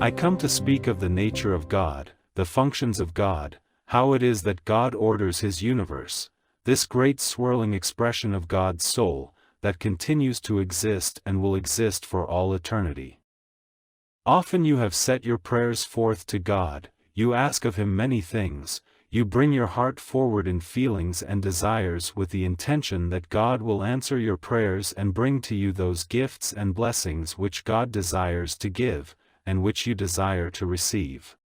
I come to speak of the nature of God, the functions of God, how it is that God orders His universe, this great swirling expression of God's soul, that continues to exist and will exist for all eternity. Often you have set your prayers forth to God, you ask of Him many things, you bring your heart forward in feelings and desires with the intention that God will answer your prayers and bring to you those gifts and blessings which God desires to give, and which you desire to receive.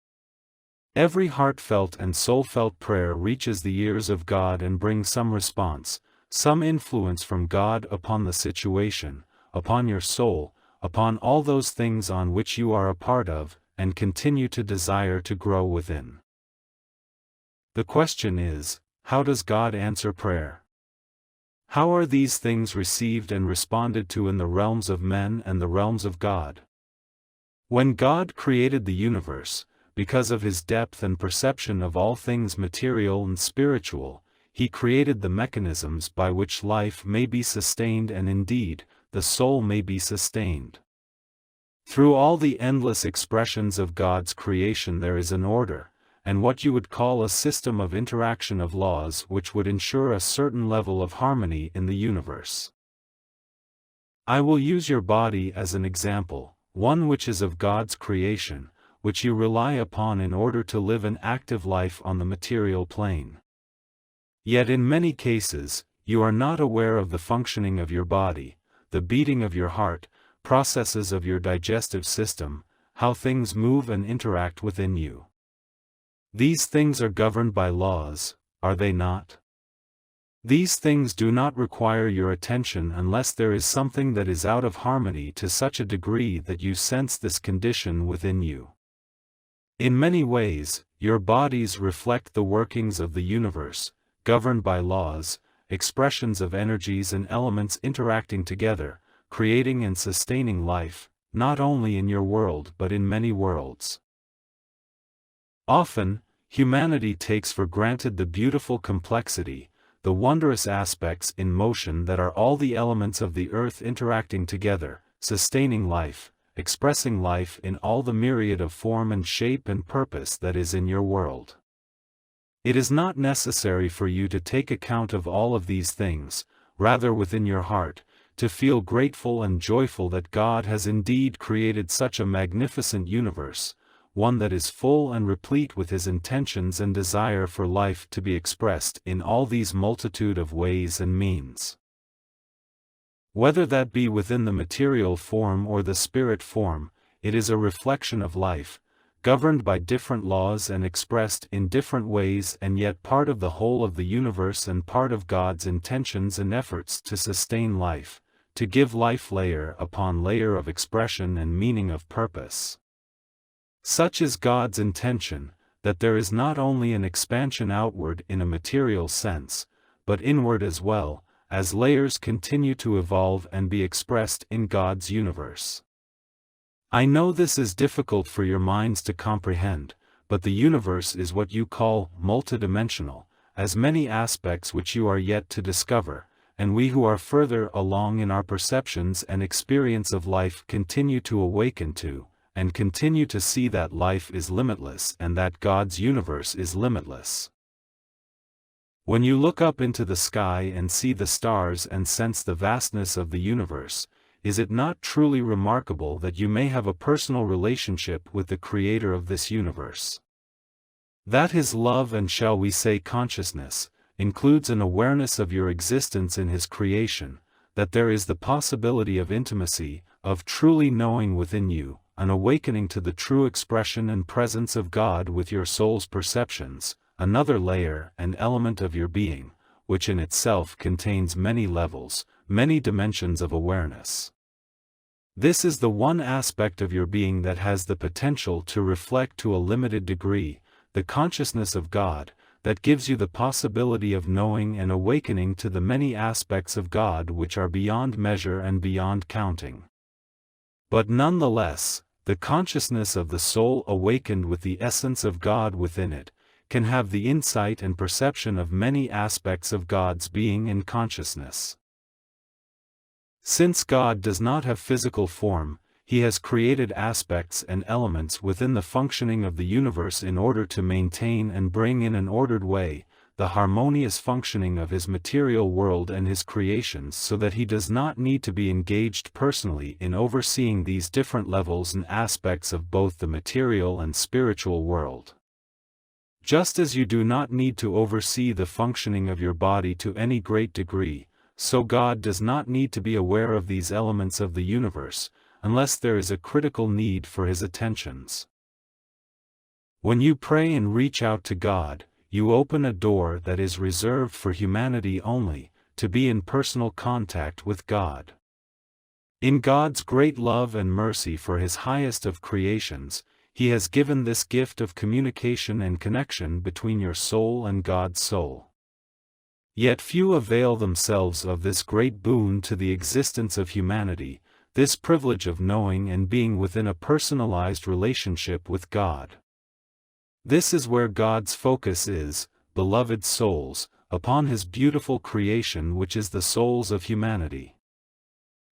Every heartfelt and soul-felt prayer reaches the ears of God and brings some response, some influence from God upon the situation, upon your soul, upon all those things on which you are a part of, and continue to desire to grow within. The question is, how does God answer prayer? How are these things received and responded to in the realms of men and the realms of God? When God created the universe, because of His depth and perception of all things material and spiritual, He created the mechanisms by which life may be sustained and indeed, the soul may be sustained. Through all the endless expressions of God's creation there is an order, and what you would call a system of interaction of laws which would ensure a certain level of harmony in the universe. I will use your body as an example, one which is of God's creation, which you rely upon in order to live an active life on the material plane. Yet in many cases, you are not aware of the functioning of your body, the beating of your heart, processes of your digestive system, how things move and interact within you. These things are governed by laws, are they not? These things do not require your attention unless there is something that is out of harmony to such a degree that you sense this condition within you. In many ways, your bodies reflect the workings of the universe, governed by laws, expressions of energies and elements interacting together, creating and sustaining life, not only in your world but in many worlds. Often, humanity takes for granted the beautiful complexity, the wondrous aspects in motion that are all the elements of the earth interacting together, sustaining life, expressing life in all the myriad of form and shape and purpose that is in your world. It is not necessary for you to take account of all of these things, rather within your heart, to feel grateful and joyful that God has indeed created such a magnificent universe, one that is full and replete with His intentions and desire for life to be expressed in all these multitude of ways and means. Whether that be within the material form or the spirit form, it is a reflection of life, governed by different laws and expressed in different ways and yet part of the whole of the universe and part of God's intentions and efforts to sustain life, to give life layer upon layer of expression and meaning of purpose. Such is God's intention, that there is not only an expansion outward in a material sense, but inward as well, as layers continue to evolve and be expressed in God's universe. I know this is difficult for your minds to comprehend, but the universe is what you call multidimensional, as many aspects which you are yet to discover, and we who are further along in our perceptions and experience of life continue to awaken to, and continue to see that life is limitless and that God's universe is limitless. When you look up into the sky and see the stars and sense the vastness of the universe, is it not truly remarkable that you may have a personal relationship with the Creator of this universe? That His love and shall we say consciousness, includes an awareness of your existence in His creation, that there is the possibility of intimacy, of truly knowing within you, an awakening to the true expression and presence of God with your soul's perceptions, another layer and element of your being, which in itself contains many levels, many dimensions of awareness. This is the one aspect of your being that has the potential to reflect to a limited degree, the consciousness of God, that gives you the possibility of knowing and awakening to the many aspects of God which are beyond measure and beyond counting. But nonetheless, the consciousness of the soul awakened with the essence of God within it, can have the insight and perception of many aspects of God's being and consciousness. Since God does not have physical form, He has created aspects and elements within the functioning of the universe in order to maintain and bring in an ordered way the harmonious functioning of his material world and his creations, so that he does not need to be engaged personally in overseeing these different levels and aspects of both the material and spiritual world. Just as you do not need to oversee the functioning of your body to any great degree, so God does not need to be aware of these elements of the universe, unless there is a critical need for his attentions. When you pray and reach out to God, you open a door that is reserved for humanity only, to be in personal contact with God. In God's great love and mercy for his highest of creations, he has given this gift of communication and connection between your soul and God's soul. Yet few avail themselves of this great boon to the existence of humanity, this privilege of knowing and being within a personalized relationship with God. This is where God's focus is, beloved souls, upon his beautiful creation, which is the souls of humanity.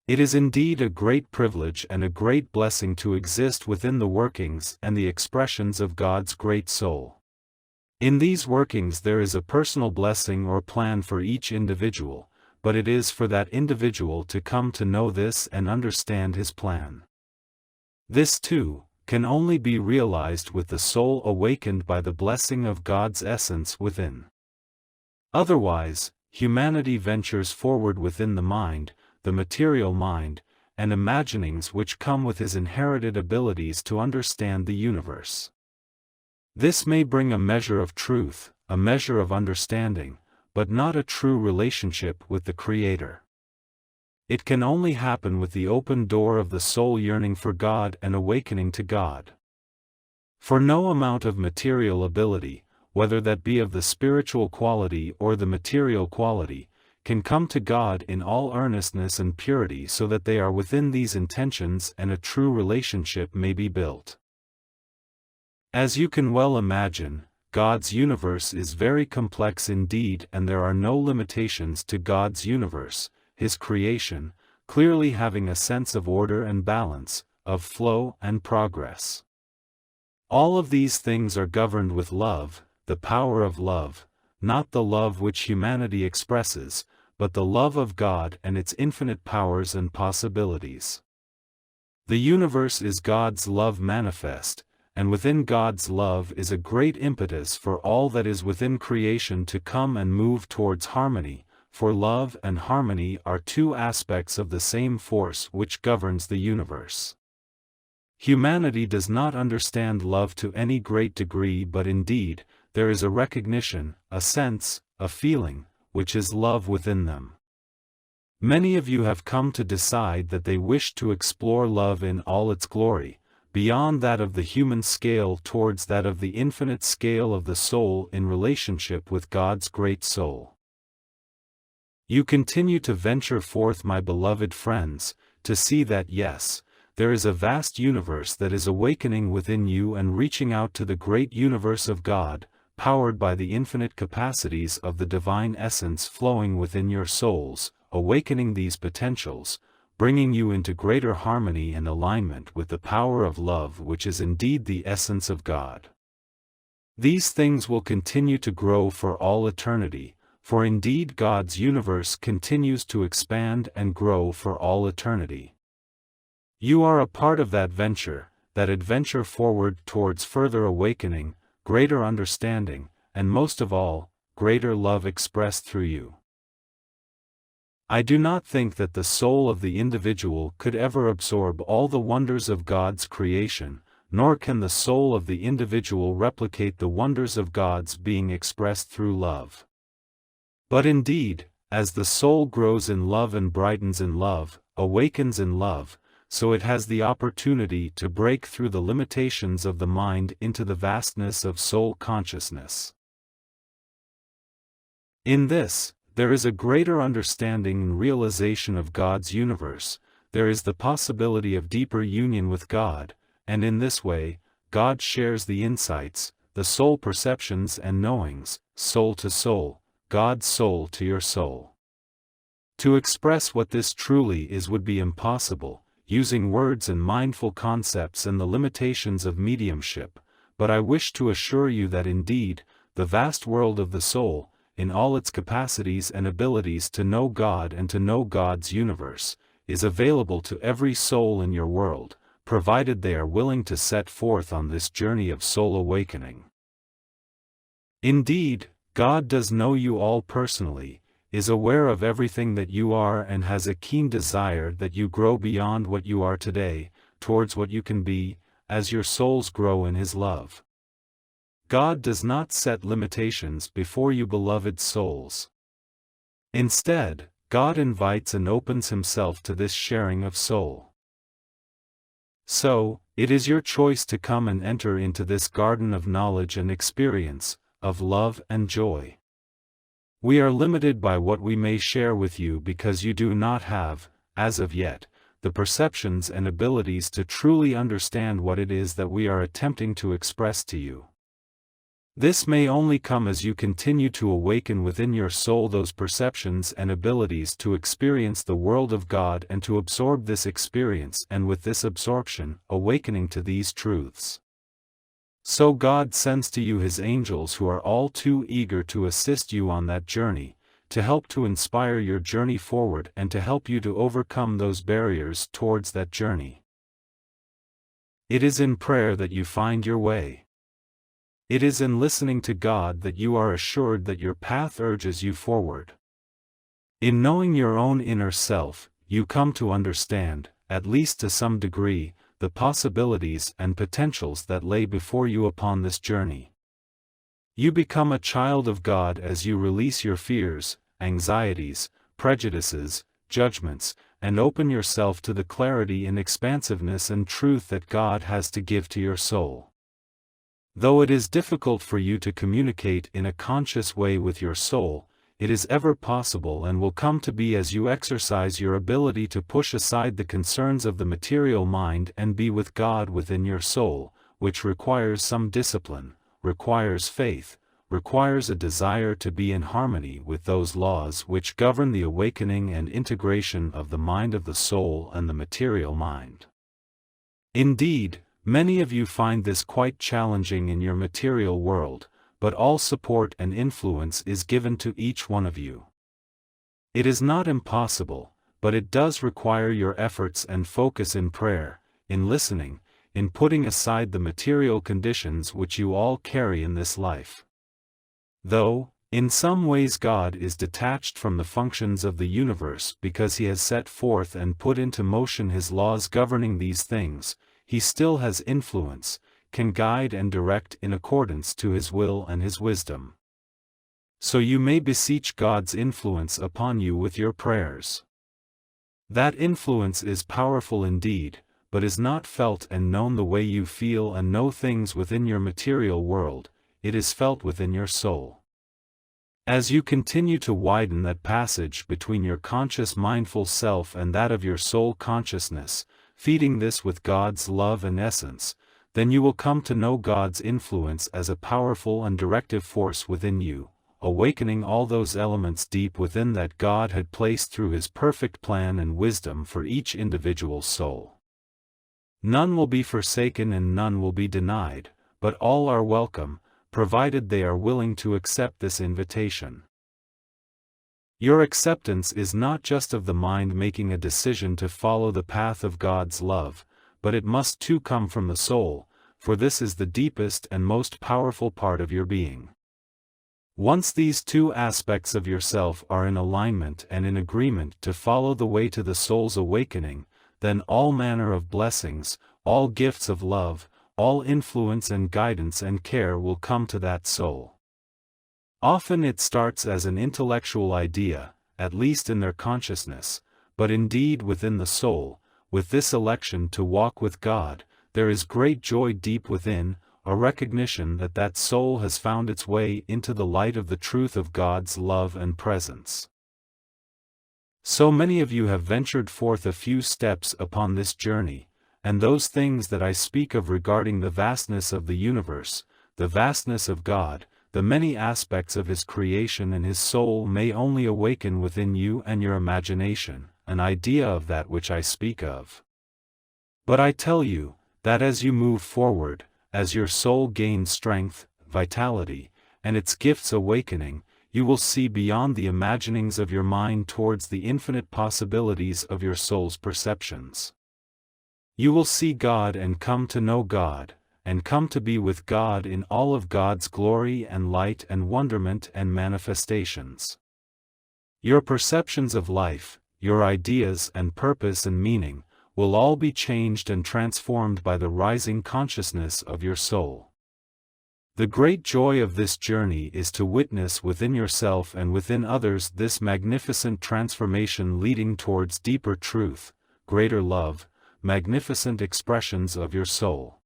It is indeed a great privilege and a great blessing to exist within the workings and the expressions of God's great soul. In these workings there is a personal blessing or plan for each individual, but it is for that individual to come to know this and understand his plan. This too can only be realized with the soul awakened by the blessing of God's essence within. Otherwise, humanity ventures forward within the mind, the material mind, and imaginings which come with his inherited abilities to understand the universe. This may bring a measure of truth, a measure of understanding, but not a true relationship with the Creator. It can only happen with the open door of the soul yearning for God and awakening to God. For no amount of material ability, whether that be of the spiritual quality or the material quality, can come to God in all earnestness and purity so that they are within these intentions and a true relationship may be built. As you can well imagine, God's universe is very complex indeed, and there are no limitations to God's universe, his creation, clearly having a sense of order and balance, of flow and progress. All of these things are governed with love, the power of love, not the love which humanity expresses, but the love of God and its infinite powers and possibilities. The universe is God's love manifest, and within God's love is a great impetus for all that is within creation to come and move towards harmony, for love and harmony are two aspects of the same force which governs the universe. Humanity does not understand love to any great degree, but indeed, there is a recognition, a sense, a feeling, which is love within them. Many of you have come to decide that they wish to explore love in all its glory, beyond that of the human scale towards that of the infinite scale of the soul in relationship with God's great soul. You continue to venture forth, my beloved friends, to see that yes, there is a vast universe that is awakening within you and reaching out to the great universe of God, powered by the infinite capacities of the divine essence flowing within your souls, awakening these potentials, bringing you into greater harmony and alignment with the power of love which is indeed the essence of God. These things will continue to grow for all eternity, for indeed God's universe continues to expand and grow for all eternity. You are a part of that adventure forward towards further awakening, greater understanding, and most of all, greater love expressed through you. I do not think that the soul of the individual could ever absorb all the wonders of God's creation, nor can the soul of the individual replicate the wonders of God's being expressed through love. But indeed, as the soul grows in love and brightens in love, awakens in love, so it has the opportunity to break through the limitations of the mind into the vastness of soul consciousness. In this, there is a greater understanding and realization of God's universe, there is the possibility of deeper union with God, and in this way, God shares the insights, the soul perceptions and knowings, soul to soul, God's soul to your soul. To express what this truly is would be impossible. using words and mindful concepts and the limitations of mediumship, but I wish to assure you that indeed, the vast world of the soul, in all its capacities and abilities to know God and to know God's universe, is available to every soul in your world, provided they are willing to set forth on this journey of soul awakening. Indeed, God does know you all personally, is aware of everything that you are, and has a keen desire that you grow beyond what you are today, towards what you can be, as your souls grow in His love. God does not set limitations before you beloved souls. Instead, God invites and opens Himself to this sharing of soul. So, it is your choice to come and enter into this garden of knowledge and experience, of love and joy. We are limited by what we may share with you because you do not have, as of yet, the perceptions and abilities to truly understand what it is that we are attempting to express to you. This may only come as you continue to awaken within your soul those perceptions and abilities to experience the world of God and to absorb this experience, and with this absorption, awakening to these truths. So God sends to you His angels who are all too eager to assist you on that journey, to help to inspire your journey forward and to help you to overcome those barriers towards that journey. It is in prayer that you find your way. It is in listening to God that you are assured that your path urges you forward. In knowing your own inner self, you come to understand, at least to some degree, the possibilities and potentials that lay before you upon this journey. You become a child of God as you release your fears, anxieties, prejudices, judgments, and open yourself to the clarity and expansiveness and truth that God has to give to your soul. Though it is difficult for you to communicate in a conscious way with your soul, it is ever possible and will come to be as you exercise your ability to push aside the concerns of the material mind and be with God within your soul, which requires some discipline, requires faith, requires a desire to be in harmony with those laws which govern the awakening and integration of the mind of the soul and the material mind. Indeed, many of you find this quite challenging in your material world, but all support and influence is given to each one of you. It is not impossible, but it does require your efforts and focus in prayer, in listening, in putting aside the material conditions which you all carry in this life. Though, in some ways God is detached from the functions of the universe because He has set forth and put into motion His laws governing these things, He still has influence, can guide and direct in accordance to His will and His wisdom. So you may beseech God's influence upon you with your prayers. That influence is powerful indeed, but is not felt and known the way you feel and know things within your material world, it is felt within your soul. As you continue to widen that passage between your conscious mindful self and that of your soul consciousness, feeding this with God's love and essence, then you will come to know God's influence as a powerful and directive force within you, awakening all those elements deep within that God had placed through His perfect plan and wisdom for each individual soul. None will be forsaken and none will be denied, but all are welcome, provided they are willing to accept this invitation. Your acceptance is not just of the mind making a decision to follow the path of God's love, but it must too come from the soul, for this is the deepest and most powerful part of your being. Once these two aspects of yourself are in alignment and in agreement to follow the way to the soul's awakening, then all manner of blessings, all gifts of love, all influence and guidance and care will come to that soul. Often it starts as an intellectual idea, at least in their consciousness, but indeed within the soul, with this election to walk with God, there is great joy deep within, a recognition that that soul has found its way into the light of the truth of God's love and presence. So many of you have ventured forth a few steps upon this journey, and those things that I speak of regarding the vastness of the universe, the vastness of God, the many aspects of His creation and His soul may only awaken within you and your imagination, an idea of that which I speak of. But I tell you, that as you move forward, as your soul gains strength, vitality, and its gifts awakening, you will see beyond the imaginings of your mind towards the infinite possibilities of your soul's perceptions. You will see God and come to know God, and come to be with God in all of God's glory and light and wonderment and manifestations. Your perceptions of life, your ideas and purpose and meaning, will all be changed and transformed by the rising consciousness of your soul. The great joy of this journey is to witness within yourself and within others this magnificent transformation leading towards deeper truth, greater love, magnificent expressions of your soul.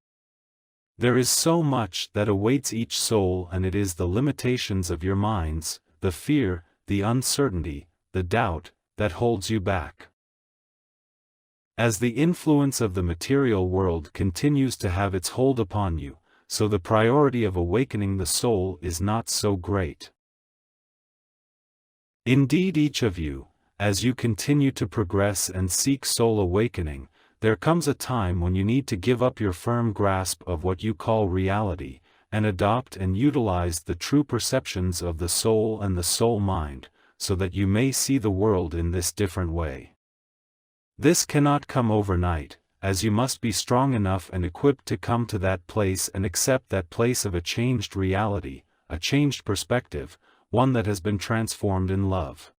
There is so much that awaits each soul, and it is the limitations of your minds, the fear, the uncertainty, the doubt, that holds you back. As the influence of the material world continues to have its hold upon you, so the priority of awakening the soul is not so great. Indeed, each of you, as you continue to progress and seek soul awakening, there comes a time when you need to give up your firm grasp of what you call reality, and adopt and utilize the true perceptions of the soul and the soul mind, so that you may see the world in this different way. This cannot come overnight, as you must be strong enough and equipped to come to that place and accept that place of a changed reality, a changed perspective, one that has been transformed in love.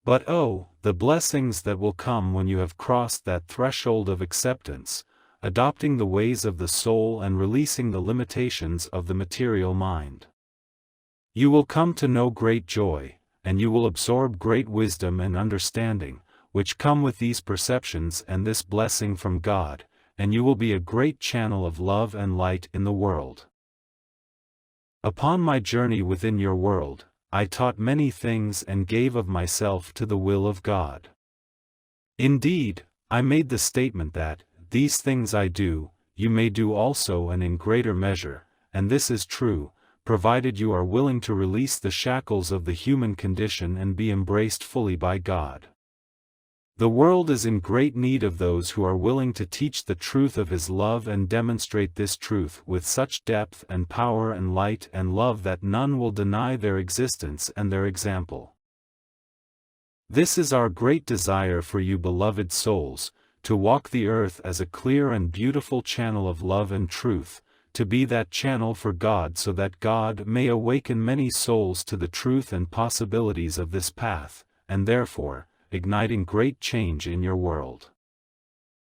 But oh, the blessings that will come when you have crossed that threshold of acceptance, adopting the ways of the soul and releasing the limitations of the material mind. You will come to know great joy, and you will absorb great wisdom and understanding, which come with these perceptions and this blessing from God, and you will be a great channel of love and light in the world. Upon my journey within your world, I taught many things and gave of myself to the will of God. Indeed, I made the statement that, these things I do, you may do also and in greater measure, and this is true, provided you are willing to release the shackles of the human condition and be embraced fully by God. The world is in great need of those who are willing to teach the truth of His love and demonstrate this truth with such depth and power and light and love that none will deny their existence and their example. This is our great desire for you, beloved souls, to walk the earth as a clear and beautiful channel of love and truth, to be that channel for God so that God may awaken many souls to the truth and possibilities of this path, and therefore, igniting great change in your world.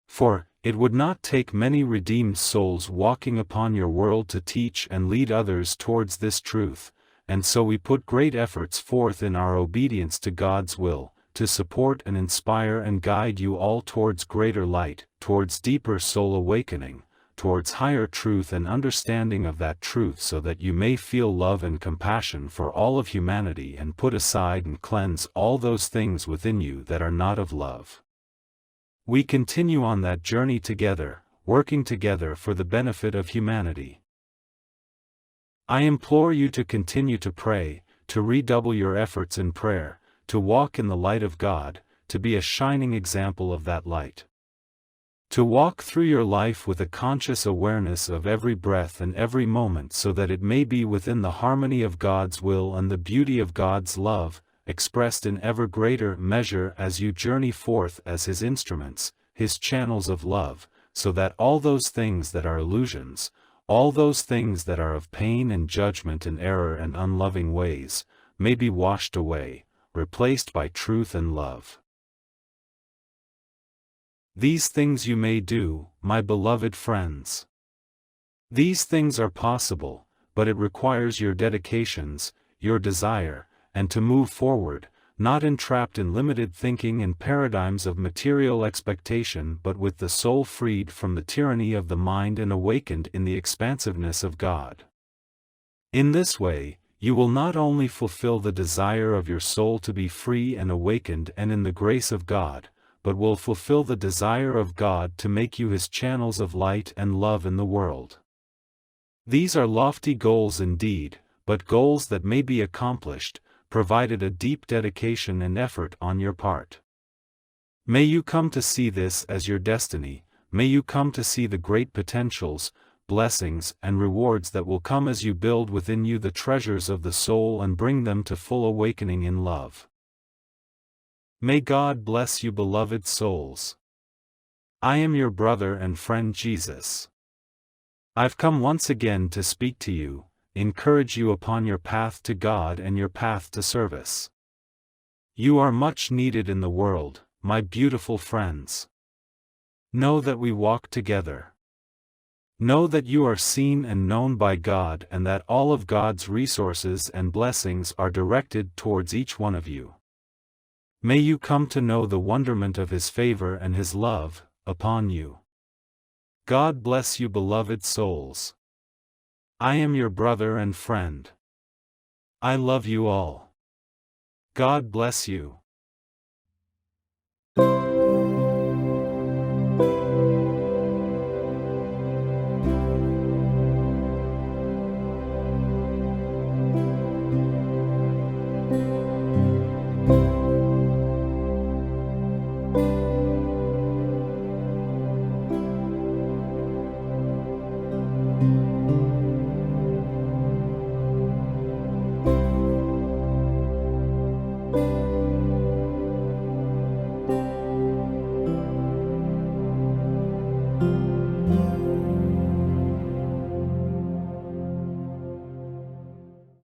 For, it would not take many redeemed souls walking upon your world to teach and lead others towards this truth, and so we put great efforts forth in our obedience to God's will, to support and inspire and guide you all towards greater light, towards deeper soul awakening, towards higher truth and understanding of that truth, so that you may feel love and compassion for all of humanity and put aside and cleanse all those things within you that are not of love. We continue on that journey together, working together for the benefit of humanity. I implore you to continue to pray, to redouble your efforts in prayer, to walk in the light of God, to be a shining example of that light. To walk through your life with a conscious awareness of every breath and every moment, so that it may be within the harmony of God's will and the beauty of God's love, expressed in ever greater measure as you journey forth as His instruments, His channels of love, so that all those things that are illusions, all those things that are of pain and judgment and error and unloving ways, may be washed away, replaced by truth and love. These things you may do, my beloved friends. These things are possible, but it requires your dedications, your desire, and to move forward, not entrapped in limited thinking and paradigms of material expectation, but with the soul freed from the tyranny of the mind and awakened in the expansiveness of God. In this way, you will not only fulfill the desire of your soul to be free and awakened and in the grace of God, but will fulfill the desire of God to make you His channels of light and love in the world. These are lofty goals indeed, but goals that may be accomplished, provided a deep dedication and effort on your part. May you come to see this as your destiny, may you come to see the great potentials, blessings and rewards that will come as you build within you the treasures of the soul and bring them to full awakening in love. May God bless you, beloved souls. I am your brother and friend Jesus. I've come once again to speak to you, encourage you upon your path to God and your path to service. You are much needed in the world, my beautiful friends. Know that we walk together. Know that you are seen and known by God and that all of God's resources and blessings are directed towards each one of you. May you come to know the wonderment of His favor and His love upon you. God bless you, beloved souls. I am your brother and friend. I love you all. God bless you.